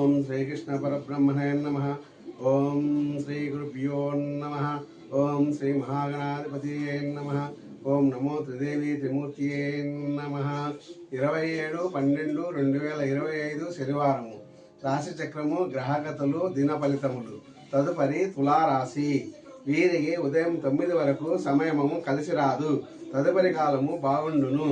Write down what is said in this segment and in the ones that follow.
ఓం శ్రీకృష్ణ పరబ్రహ్మణే నమః. ఓం శ్రీ గురుభ్యో నమః. ఓం శ్రీ మహాగణాధిపతియే నమః. ఓం నమో త్రిదేవి త్రిమూర్తియే నమః. 27/12/2025 శనివారము. రాశి చక్రము, గ్రహగతులు, దిన ఫలితములు. తదుపరి తులారాశి. వీరికి ఉదయం 9 వరకు సమయము కలిసి రాదు. తదుపరి కాలము బాగుండును.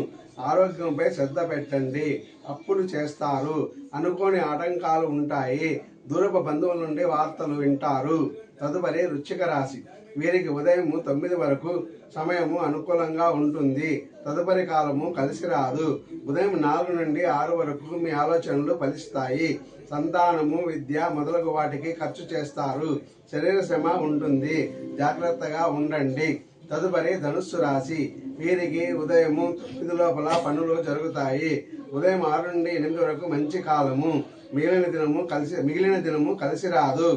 ఆరోగ్యంపై శ్రద్ధ పెట్టండి. అప్పులు చేస్తారు. అనుకోని ఆటంకాలు ఉంటాయి. దూరపు బంధువుల నుండి వార్తలు వింటారు. తదుపరి వృశ్చిక రాశి. వీరికి ఉదయం 9 వరకు సమయము అనుకూలంగా ఉంటుంది. తదుపరి కాలము కలిసి రాదు. ఉదయం 4 నుండి 6 వరకు మీ ఆలోచనలు ఫలిస్తాయి. సంతానము, విద్య మొదలగు వాటికి ఖర్చు చేస్తారు. శరీర శ్రమ ఉంటుంది. జాగ్రత్తగా ఉండండి. తదుపరి ధనుస్సు రాశి. వీరికి ఉదయం 9 లోపల పనులు జరుగుతాయి. ఉదయం 6 నుండి 8 వరకు మంచి కాలము. మిగిలిన దినము కలిసి రాదు.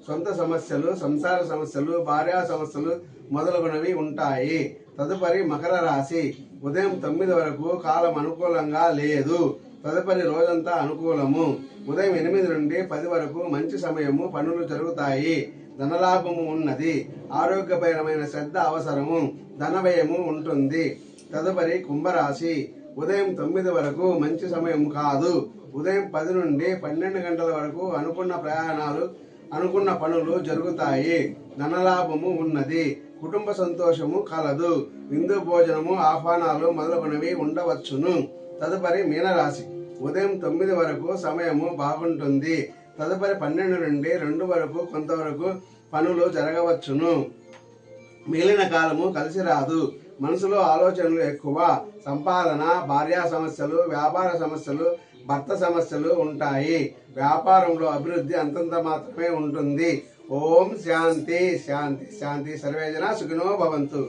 సొంత సమస్యలు, సంసార సమస్యలు, భార్యా సమస్యలు మొదలగునవి ఉంటాయి. తదుపరి మకర రాశి. ఉదయం 9 వరకు కాలం అనుకూలంగా లేదు. తదుపరి రోజంతా అనుకూలము. ఉదయం 8 నుండి 10 వరకు మంచి సమయము. పనులు జరుగుతాయి. ధనలాభము ఉన్నది. ఆరోగ్యపరమైన శ్రద్ధ అవసరము. ధన వ్యయము ఉంటుంది. తదుపరి కుంభరాశి. ఉదయం 9 వరకు మంచి సమయం కాదు. ఉదయం 10 నుండి 12 గంటల వరకు అనుకున్న పనులు జరుగుతాయి. ధనలాభము ఉన్నది. కుటుంబ సంతోషము కలదు. విందు భోజనము, ఆహ్వానాలు మొదలగునవి ఉండవచ్చును. తదుపరి మీనరాశి. ఉదయం 9 వరకు సమయము బాగుంటుంది. తదుపరి 12 నుండి 2 వరకు కొంతవరకు పనులు జరగవచ్చును. మిగిలిన కాలము కలిసి రాదు. మనసులో ఆలోచనలు ఎక్కువ. సంపాదన, భార్యా సమస్యలు, వ్యాపార సమస్యలు, భర్త సమస్యలు ఉంటాయి. వ్యాపారంలో అభివృద్ధి అంతంత మాత్రమే ఉంటుంది. ఓం శాంతి శాంతి శాంతి. సర్వేజన సుఖినో భవంతు.